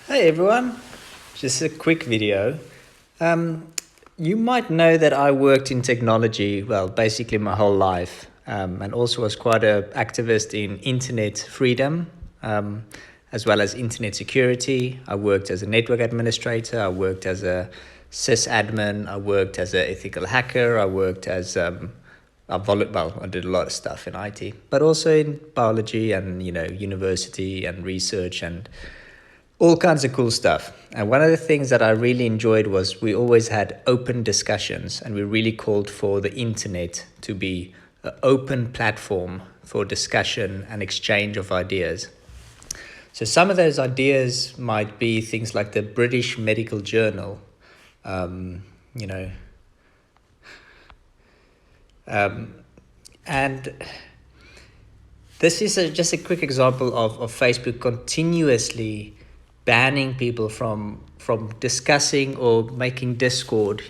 Hey everyone, just a quick video. You might know that I worked in technology, well, basically my whole life, and also was quite an activist in internet freedom, as well as internet security. I worked as a network administrator, I worked as a sysadmin, I worked as an ethical hacker, I worked as I did a lot of stuff in IT, but also in biology and university and research and all kinds of cool stuff. And one of the things that I really enjoyed was we always had open discussions, and we really called for the internet to be an open platform for discussion and exchange of ideas. So some of those ideas might be things like the British Medical Journal, and this is just a quick example of Facebook continuously banning people from discussing or making discord,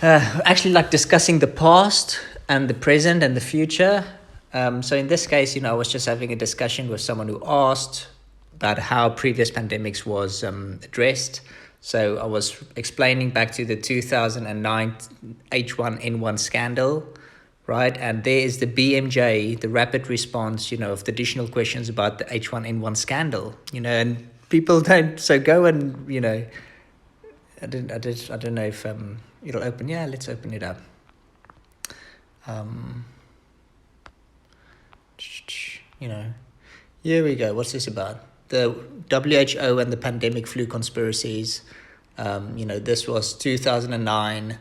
actually like discussing the past and the present and the future. So in this case, I was just having a discussion with someone who asked about how previous pandemics was addressed. So I was explaining back to the 2009 H1N1 scandal, right? And there is the BMJ, the rapid response, of the additional questions about the H1N1 scandal, and people don't. So go and, I don't know if it'll open. Yeah, let's open it up. Here we go. What's this about? The WHO and the pandemic flu conspiracies. This was 2009.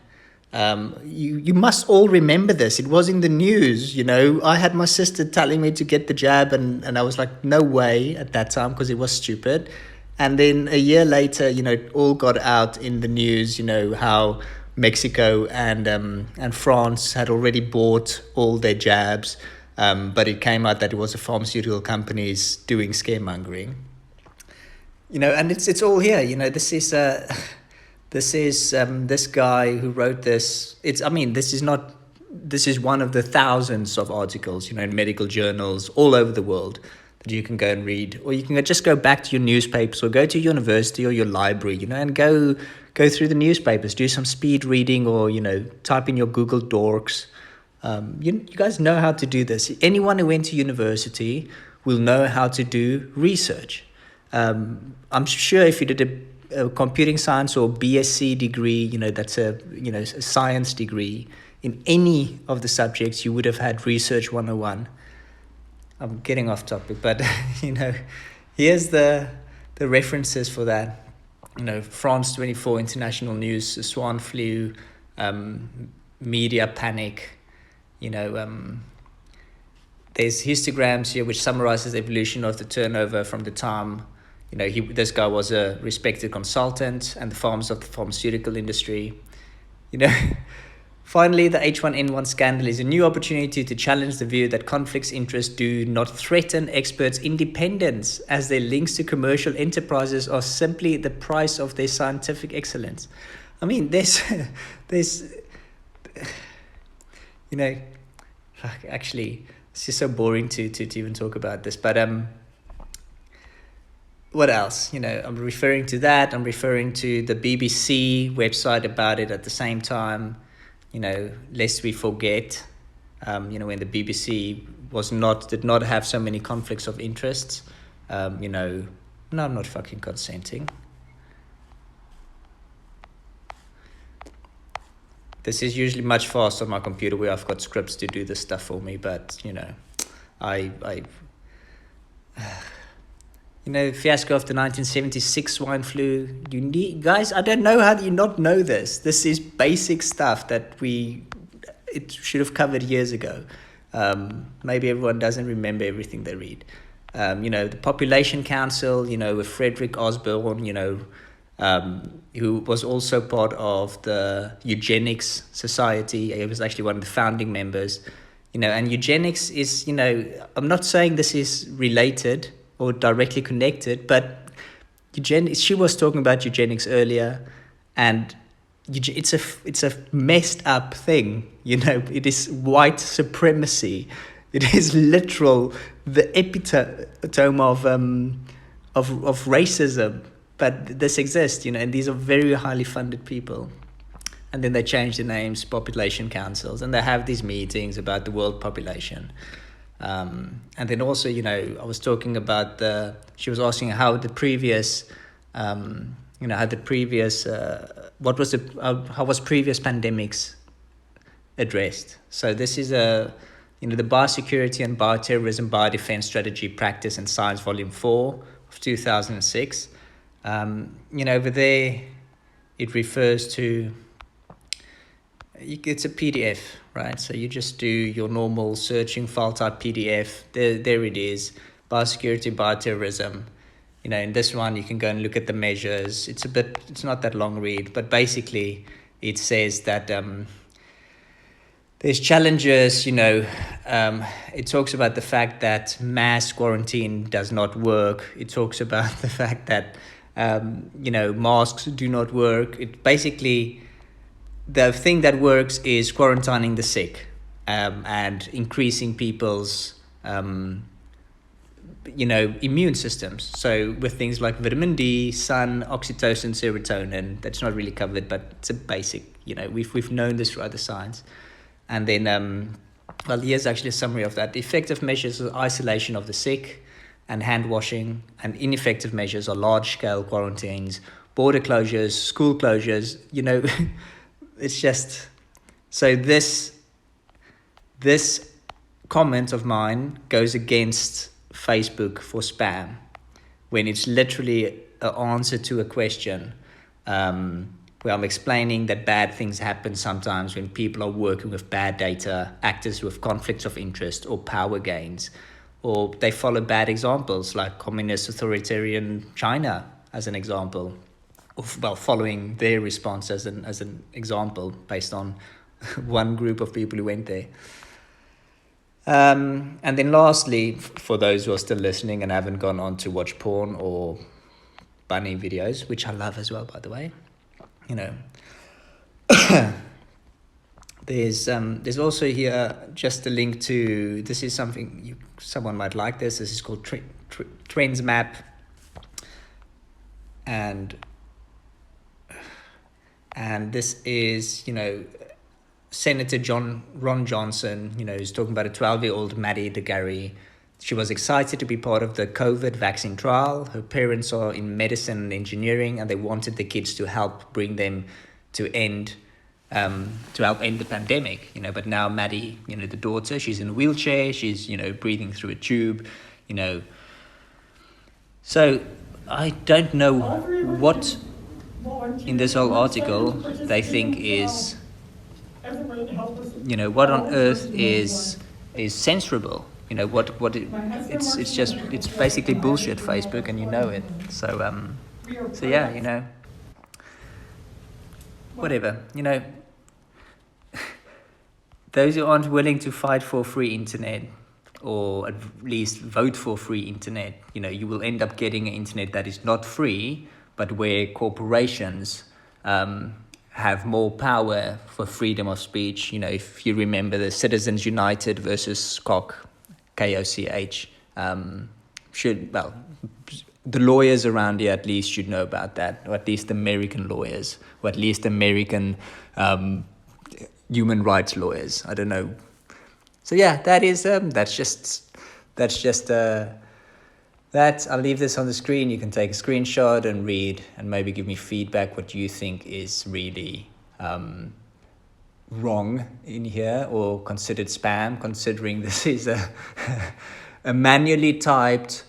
You must all remember this. It was in the news. I had my sister telling me to get the jab, and I was like, no way at that time, because it was stupid. And then a year later, it all got out in the news, how Mexico and France had already bought all their jabs, but it came out that it was the pharmaceutical companies doing scaremongering. And it's all here. This is this guy who wrote this. This is one of the thousands of articles, in medical journals all over the world that you can go and read, or you can just go back to your newspapers or go to university or your library, and go through the newspapers, do some speed reading, or, type in your Google Docs. You guys know how to do this. Anyone who went to university will know how to do research. I'm sure if you did a computing science or BSc degree, that's a science degree in any of the subjects, you would have had research 101. I'm getting off topic, but here's the references for that. France 24, international news, swine flu, media panic. There's histograms here which summarizes the evolution of the turnover from the time. This guy was a respected consultant and the farms of the pharmaceutical industry. Finally, the H1N1 scandal is a new opportunity to challenge the view that conflicts interests do not threaten experts' independence, as their links to commercial enterprises are simply the price of their scientific excellence. There's actually, it's just so boring to even talk about this, but what else? I'm referring to that. I'm referring to the BBC website about it at the same time. Lest we forget, when the BBC did not have so many conflicts of interests. No, I'm not fucking consenting. This is usually much faster on my computer where I've got scripts to do this stuff for me, but fiasco of the 1976 swine flu. Guys, I don't know how you not know this. This is basic stuff that it should have covered years ago. Maybe everyone doesn't remember everything they read. The Population Council, with Frederick Osborne, who was also part of the Eugenics Society. He was actually one of the founding members. And eugenics is, I'm not saying this is related or directly connected, but she was talking about eugenics earlier, and it's a messed up thing. It is white supremacy. It is literal, the epitome of racism. But this exists, and these are very highly funded people. And then they change the names, population councils, and they have these meetings about the world population. And then also, I was talking about she was asking how the previous, how was previous pandemics addressed. So this is the Biosecurity and Bioterrorism Biodefense Strategy Practice and Science Volume 4 of 2006. Over there, it refers to, it's a PDF, right? So you just do your normal searching file type PDF. There it is, biosecurity, bioterrorism. In this one, you can go and look at the measures. It's not that long read, but basically it says that there's challenges, it talks about the fact that mass quarantine does not work. It talks about the fact that, masks do not work. It basically, the thing that works is quarantining the sick, and increasing people's, immune systems. So with things like vitamin D, sun, oxytocin, serotonin, that's not really covered, but it's a basic, we've known this throughout the science. And then, here's actually a summary of that. Effective measures are isolation of the sick and hand washing, and ineffective measures are large-scale quarantines, border closures, school closures. It's just, so this comment of mine goes against Facebook for spam, when it's literally an answer to a question, where I'm explaining that bad things happen sometimes when people are working with bad data, actors with conflicts of interest or power gains, or they follow bad examples like communist authoritarian China as an example, or following their response as an example based on one group of people who went there. And then lastly, for those who are still listening and haven't gone on to watch porn or bunny videos, which I love as well, by the way, there's also here just a link to, this is something someone might like this is called Trends Map, and this is, Senator Ron Johnson, who's talking about a 12-year-old Maddie DeGarry. She was excited to be part of the COVID vaccine trial. Her parents are in medicine and engineering, and they wanted the kids to help bring them to help end the pandemic. But now Maddie, the daughter, she's in a wheelchair. She's, breathing through a tube. So I don't know what in this whole article they think is, what on earth is censorable. It's basically bullshit, Facebook, and it. So yeah, whatever, those who aren't willing to fight for free internet, or at least vote for free internet, you will end up getting an internet that is not free, but where corporations have more power for freedom of speech. If you remember the Citizens United versus KOCH, the lawyers around here at least should know about that, or at least American lawyers, or at least American human rights lawyers. I don't know. So yeah, that is that. I'll leave this on the screen. You can take a screenshot and read, and maybe give me feedback what you think is really wrong in here, or considered spam, considering this is a manually typed,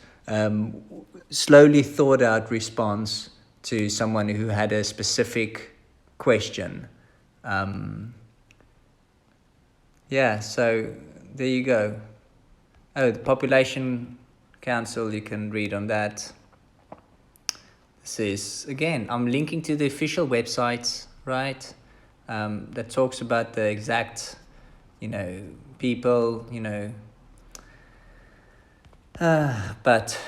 slowly thought out response to someone who had a specific question. So there you go. Oh, the population council, you can read on that. This is, again, I'm linking to the official websites, right? That talks about the exact, people, but,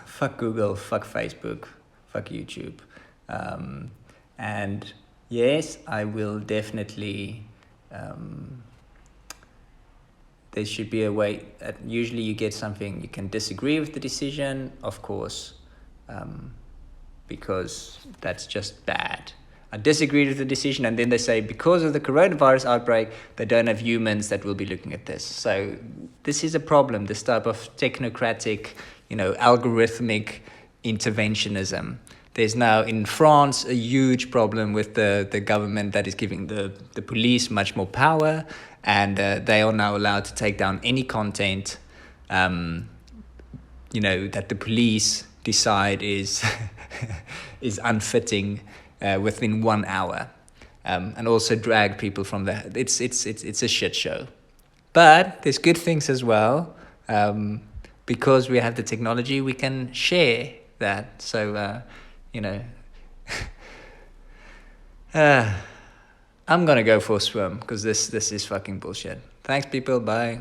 fuck Google, fuck Facebook, fuck YouTube. And yes, I will definitely There should be a way. Usually you get something, you can disagree with the decision, of course, because that's just bad. I disagreed with the decision, and then they say because of the coronavirus outbreak, they don't have humans that will be looking at this. So this is a problem, this type of technocratic, algorithmic interventionism. There's now in France a huge problem with the government that is giving the police much more power, and they are now allowed to take down any content, that the police decide is is unfitting within 1 hour, and also drag people from the. It's a shit show, but there's good things as well, because we have the technology, we can share that. So. I'm gonna go for a swim because this is fucking bullshit. Thanks, people. Bye.